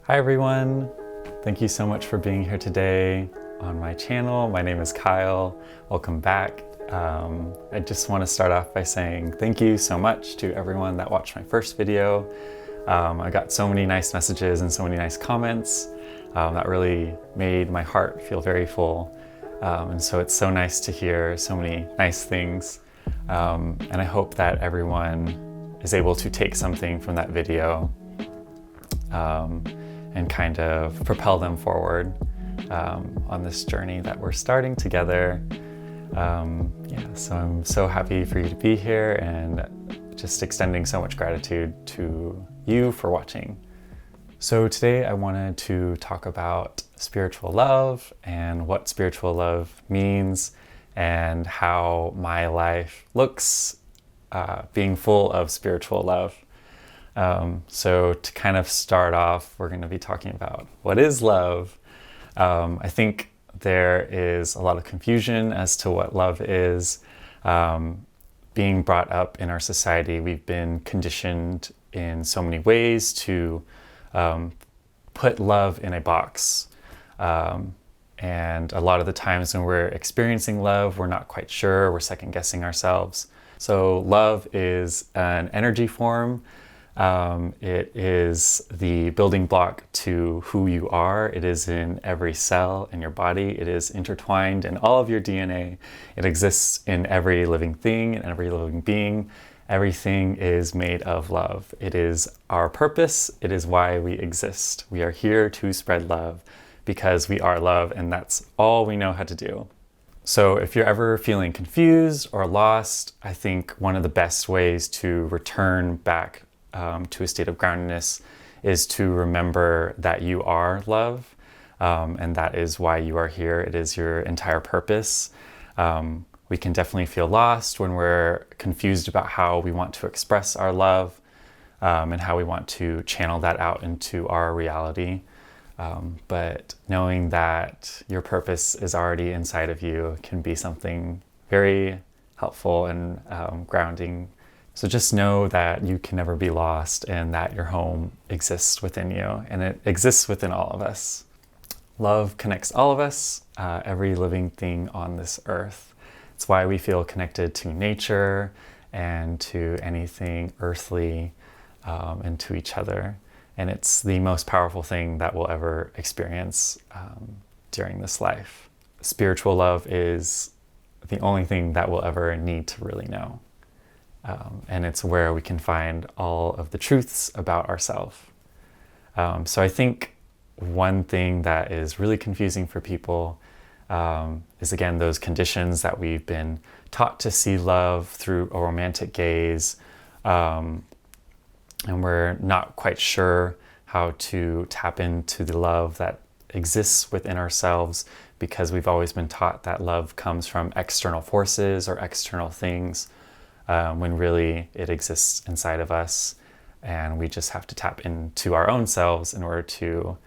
Hi everyone! Thank you so much for being here today on my channel. My name is Kyle. Welcome back. I just want to start off by saying thank you so much to everyone that watched my first video. I got so many nice messages and so many nice comments that really made my heart feel very full. And so it's so nice to hear so many nice things. And I hope that everyone is able to take something from that video and kind of propel them forward on this journey that we're starting together. So I'm so happy for you to be here and just extending so much gratitude to you for watching. So today I wanted to talk about spiritual love and what spiritual love means and how my life looks being full of spiritual love. So to kind of start off, we're going to be talking about what is love. I think there is a lot of confusion as to what love is. Being brought up in our society, we've been conditioned in so many ways to put love in a box. And a lot of the times when we're experiencing love, we're not quite sure, we're second guessing ourselves. So love is an energy form. It is the building block to who you are. It is in every cell in your body. It is intertwined in all of your DNA. It exists in every living thing and every living being. Everything is made of love. It is our purpose. It is why we exist. We are here to spread love because we are love, and that's all we know how to do. So if you're ever feeling confused or lost, I think one of the best ways to return back to a state of groundedness is to remember that you are love, and that is why you are here. It is your entire purpose. We can definitely feel lost when we're confused about how we want to express our love and how we want to channel that out into our reality. But knowing that your purpose is already inside of you can be something very helpful and grounding. So just know that you can never be lost and that your home exists within you, and it exists within all of us. Love connects all of us, every living thing on this earth. It's why we feel connected to nature and to anything earthly and to each other. And it's the most powerful thing that we'll ever experience during this life. Spiritual love is the only thing that we'll ever need to really know. And it's where we can find all of the truths about ourselves. So I think one thing that is really confusing for people is, again, those conditions that we've been taught to see love through a romantic gaze. And we're not quite sure how to tap into the love that exists within ourselves because we've always been taught that love comes from external forces or external things. When really it exists inside of us, and we just have to tap into our own selves in order to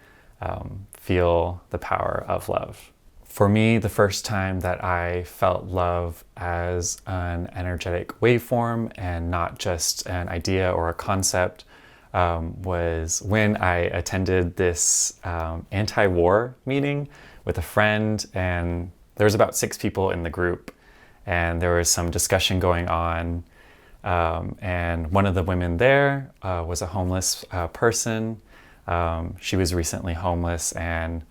feel the power of love. For me, the first time that I felt love as an energetic waveform and not just an idea or a concept was when I attended this anti-war meeting with a friend, and there was about 6 people in the group. And there was some discussion going on, and one of the women there was a homeless person. She was recently homeless, and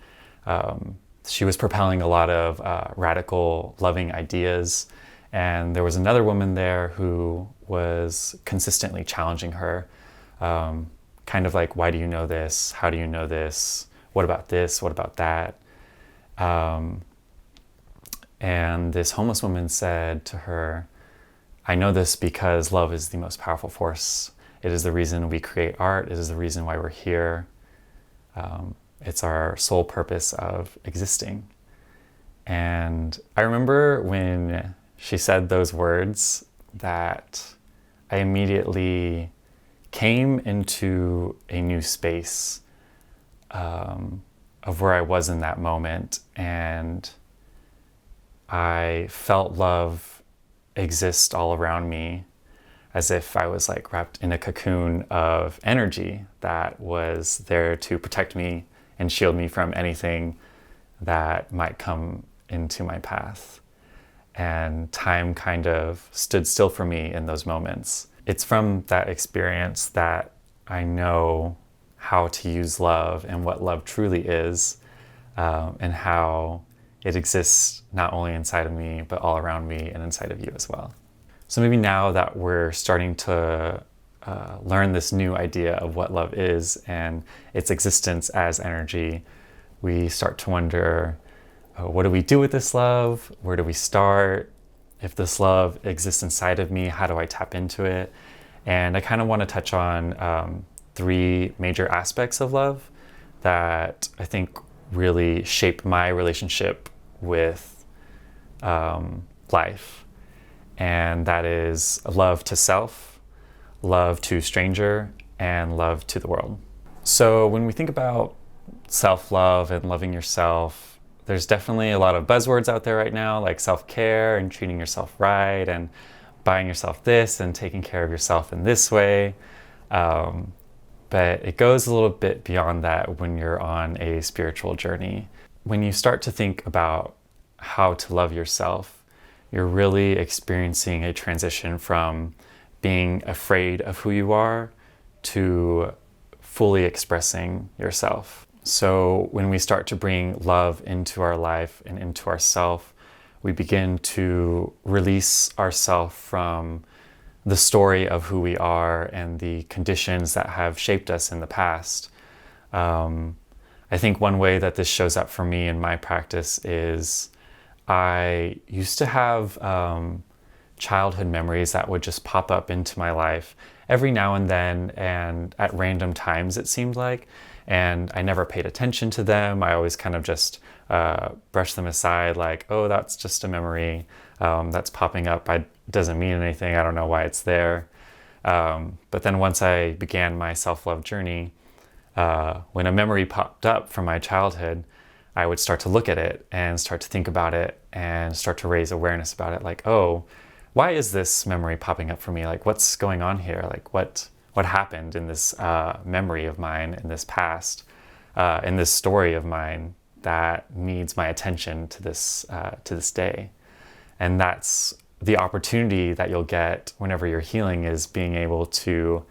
she was propelling a lot of radical, loving ideas. And there was another woman there who was consistently challenging her, kind of like, why do you know this? How do you know this? What about this? What about that? And this homeless woman said to her, I know this because love is the most powerful force. It is the reason we create art. It is the reason why we're here. It's our sole purpose of existing. And I remember when she said those words that I immediately came into a new space of where I was in that moment, and I felt love exist all around me. as if I was like wrapped in a cocoon of energy that was there to protect me and shield me from anything that might come into my path. And time kind of stood still for me in those moments. It's from that experience that I know how to use love and what love truly is, and how it exists not only inside of me, but all around me and inside of you as well. So maybe now that we're starting to learn this new idea of what love is and its existence as energy, we start to wonder, what do we do with this love? Where do we start? If this love exists inside of me, how do I tap into it? And I kind of want to touch on 3 major aspects of love that I think really shape my relationship with life. And that is love to self, love to stranger, and love to the world. So when we think about self-love and loving yourself, there's definitely a lot of buzzwords out there right now, like self-care and treating yourself right and buying yourself this and taking care of yourself in this way. But it goes a little bit beyond that when you're on a spiritual journey. When you start to think about how to love yourself, you're really experiencing a transition from being afraid of who you are to fully expressing yourself. So when we start to bring love into our life and into ourself, we begin to release ourself from the story of who we are and the conditions that have shaped us in the past. I think one way that this shows up for me in my practice is I used to have childhood memories that would just pop up into my life every now and then and at random times, it seemed like. And I never paid attention to them. I always kind of just brushed them aside, like, oh, that's just a memory that's popping up. It doesn't mean anything. I don't know why it's there. But then once I began my self-love journey, when a memory popped up from my childhood, I would start to look at it and start to think about it and start to raise awareness about it. Like, oh, why is this memory popping up for me? Like, what's going on here? Like, what happened in this memory of mine, in this past, in this story of mine that needs my attention to this day? And that's the opportunity that you'll get whenever you're healing, is being able to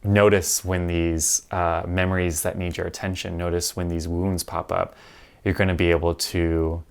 notice when these memories that need your attention, notice when these wounds pop up. You're going to be able to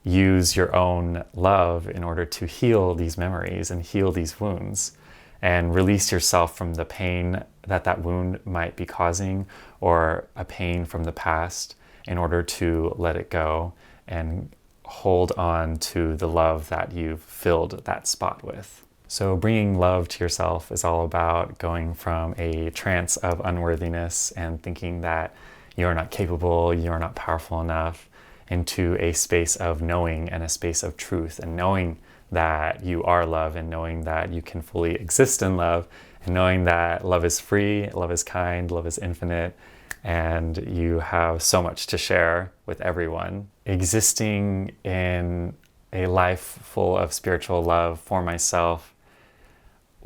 use your own love in order to heal these memories and heal these wounds and release yourself from the pain that wound might be causing, or a pain from the past, in order to let it go and hold on to the love that you've filled that spot with. So bringing love to yourself is all about going from a trance of unworthiness and thinking that you're not capable, you're not powerful enough, into a space of knowing and a space of truth, and knowing that you are love, and knowing that you can fully exist in love, and knowing that love is free, love is kind, love is infinite, and you have so much to share with everyone. Existing in a life full of spiritual love for myself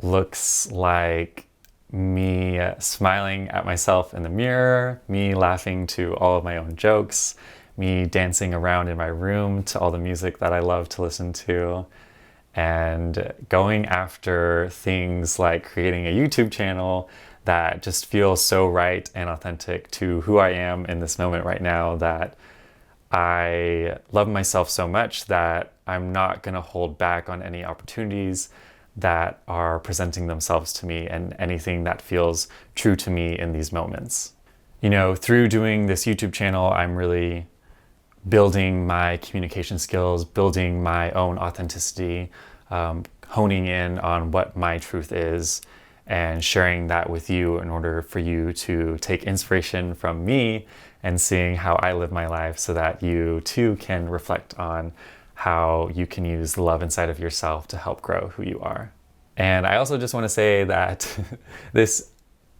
looks like me smiling at myself in the mirror, me laughing to all of my own jokes, me dancing around in my room to all the music that I love to listen to, and going after things like creating a YouTube channel that just feels so right and authentic to who I am in this moment right now, that I love myself so much that I'm not going to hold back on any opportunities that are presenting themselves to me, and anything that feels true to me in these moments. You know, through doing this YouTube channel, I'm really building my communication skills, building my own authenticity, honing in on what my truth is, and sharing that with you in order for you to take inspiration from me and seeing how I live my life, so that you too can reflect on how you can use the love inside of yourself to help grow who you are. And I also just want to say that this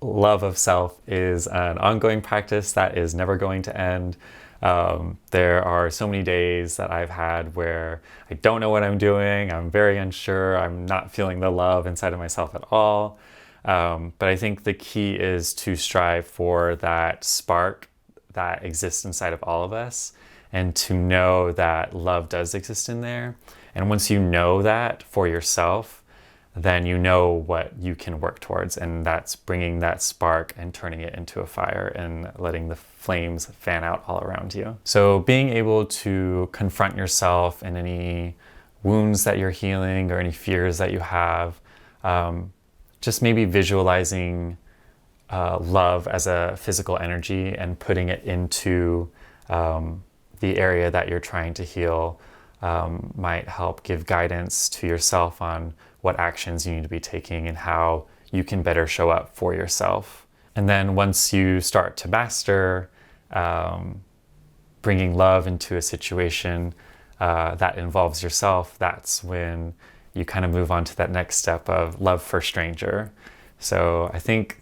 love of self is an ongoing practice that is never going to end. There are so many days that I've had where I don't know what I'm doing. I'm very unsure. I'm not feeling the love inside of myself at all. But I think the key is to strive for that spark that exists inside of all of us, and to know that love does exist in there. And once you know that for yourself, then you know what you can work towards, and that's bringing that spark and turning it into a fire and letting the flames fan out all around you. So being able to confront yourself and any wounds that you're healing or any fears that you have, just maybe visualizing love as a physical energy and putting it into the area that you're trying to heal might help give guidance to yourself on what actions you need to be taking and how you can better show up for yourself. And then once you start to master bringing love into a situation that involves yourself, that's when you kind of move on to that next step of love for stranger. So I think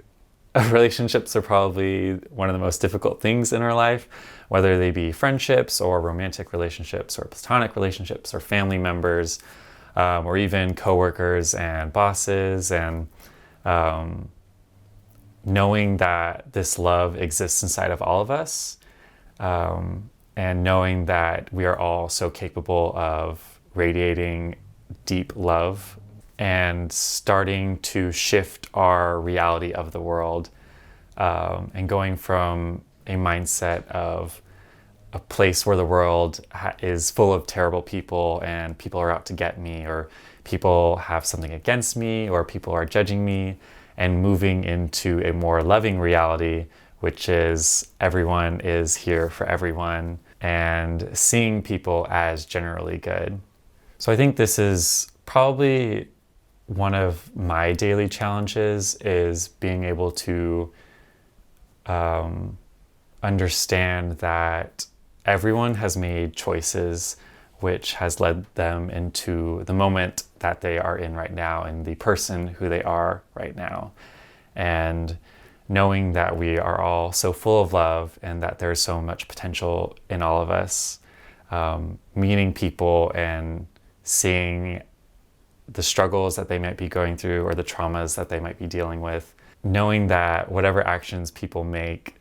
relationships are probably one of the most difficult things in our life, whether they be friendships or romantic relationships or platonic relationships or family members, or even coworkers and bosses. And knowing that this love exists inside of all of us, and knowing that we are all so capable of radiating deep love and starting to shift our reality of the world, and going from a mindset of a place where the world is full of terrible people and people are out to get me, or people have something against me, or people are judging me, and moving into a more loving reality, which is everyone is here for everyone, and seeing people as generally good. So I think this is probably one of my daily challenges, is being able to understand that everyone has made choices which has led them into the moment that they are in right now and the person who they are right now. And knowing that we are all so full of love and that there's so much potential in all of us, meeting people and seeing the struggles that they might be going through or the traumas that they might be dealing with, knowing that whatever actions people make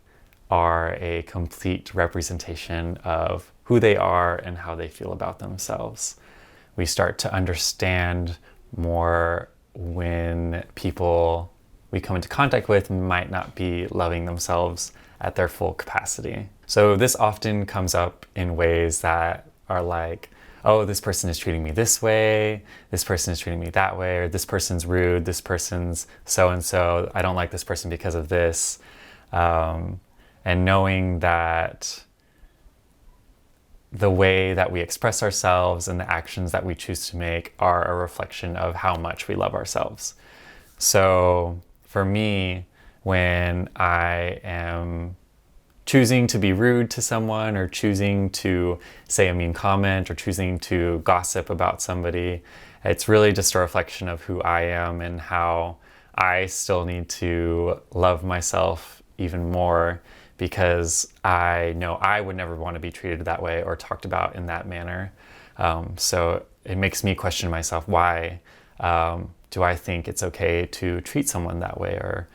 are a complete representation of who they are and how they feel about themselves. We start to understand more when people we come into contact with might not be loving themselves at their full capacity. So this often comes up in ways that are like, oh, this person is treating me this way, this person is treating me that way, or this person's rude, this person's so-and-so, I don't like this person because of this. And knowing that the way that we express ourselves and the actions that we choose to make are a reflection of how much we love ourselves. So for me, when I am choosing to be rude to someone, or choosing to say a mean comment, or choosing to gossip about somebody, it's really just a reflection of who I am and how I still need to love myself even more, because I know I would never want to be treated that way or talked about in that manner. So it makes me question myself, why do I think it's okay to treat someone that way, or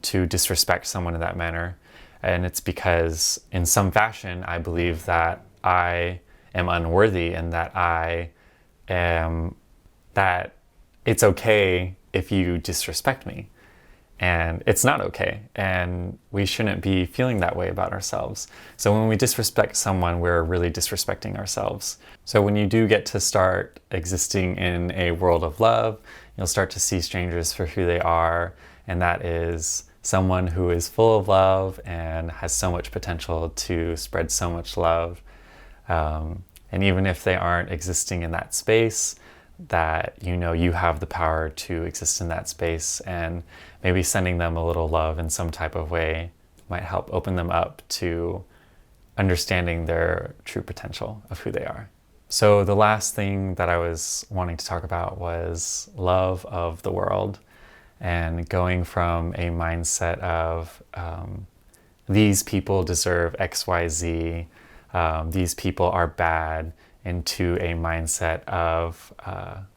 to disrespect someone in that manner? And it's because in some fashion, I believe that I am unworthy, and that it's okay if you disrespect me. And it's not okay, and we shouldn't be feeling that way about ourselves. So when we disrespect someone, we're really disrespecting ourselves. So when you do get to start existing in a world of love, you'll start to see strangers for who they are, and that is someone who is full of love and has so much potential to spread so much love. And even if they aren't existing in that space, that you know you have the power to exist in that space, and maybe sending them a little love in some type of way might help open them up to understanding their true potential of who they are. So the last thing that I was wanting to talk about was love of the world. and going from a mindset of these people deserve XYZ, these people are bad, into a mindset of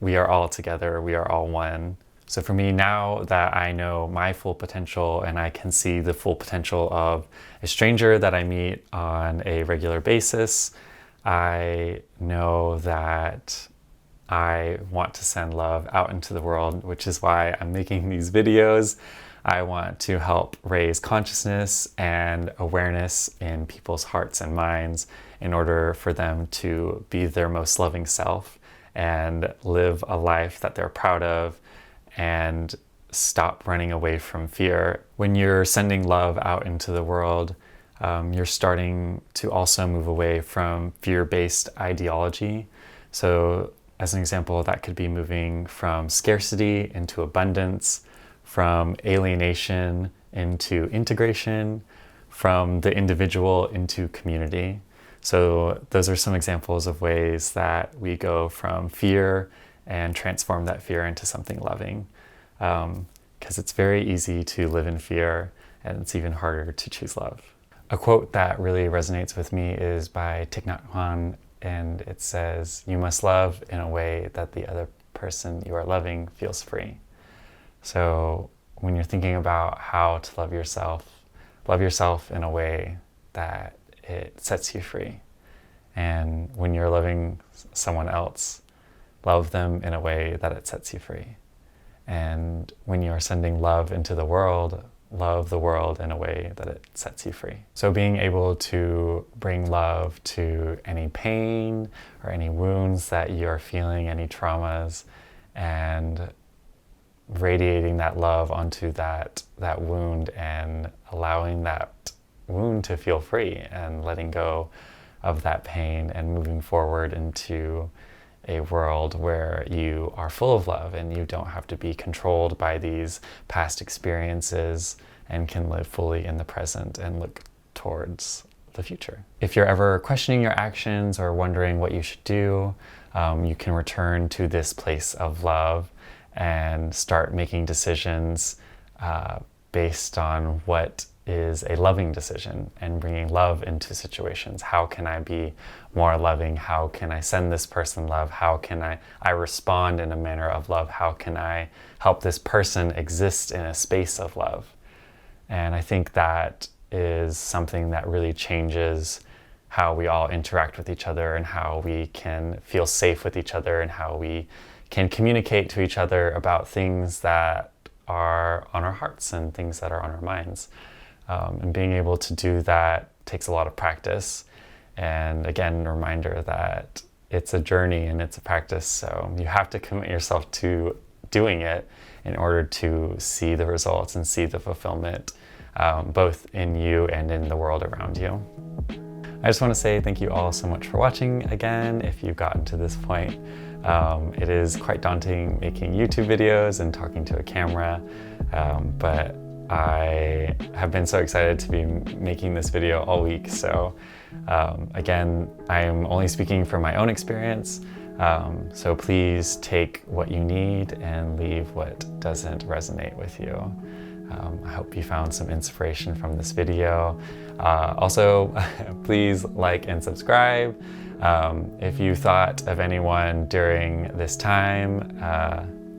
we are all together, we are all one. So for me, now that I know my full potential and I can see the full potential of a stranger that I meet on a regular basis, I know that I want to send love out into the world, which is why I'm making these videos. I want to help raise consciousness and awareness in people's hearts and minds in order for them to be their most loving self and live a life that they're proud of and stop running away from fear. When you're sending love out into the world, you're starting to also move away from fear-based ideology. So as an example, that could be moving from scarcity into abundance, from alienation into integration, from the individual into community. So those are some examples of ways that we go from fear and transform that fear into something loving. Because it's very easy to live in fear, and it's even harder to choose love. A quote that really resonates with me is by Thich Nhat Hanh, and it says, "You must love in a way that the other person you are loving feels free." So when you're thinking about how to love yourself in a way that it sets you free. And when you're loving someone else, love them in a way that it sets you free. And when you're sending love into the world, love the world in a way that it sets you free. So being able to bring love to any pain or any wounds that you're feeling, any traumas, and radiating that love onto that wound and allowing that wound to feel free and letting go of that pain and moving forward into a world where you are full of love and you don't have to be controlled by these past experiences and can live fully in the present and look towards the future. If you're ever questioning your actions or wondering what you should do, you can return to this place of love and start making decisions based on what is a loving decision and bringing love into situations. How can I be more loving? How can I send this person love? How can I respond in a manner of love? How can I help this person exist in a space of love? And I think that is something that really changes how we all interact with each other and how we can feel safe with each other and how we can communicate to each other about things that are on our hearts and things that are on our minds. And being able to do that takes a lot of practice. And again, a reminder that it's a journey and it's a practice. So you have to commit yourself to doing it in order to see the results and see the fulfillment, both in you and in the world around you. I just want to say thank you all so much for watching again. If you've gotten to this point, it is quite daunting making YouTube videos and talking to a camera, but I have been so excited to be making this video all week. So again, I'm only speaking from my own experience. So please take what you need and leave what doesn't resonate with you. I hope you found some inspiration from this video. Also, please like and subscribe. If you thought of anyone during this time,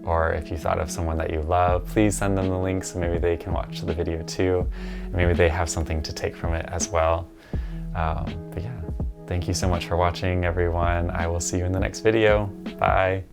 or if you thought of someone that you love, please send them the link so maybe they can watch the video too. And maybe they have something to take from it as well. But yeah, thank you so much for watching, everyone. I will see you in the next video. Bye.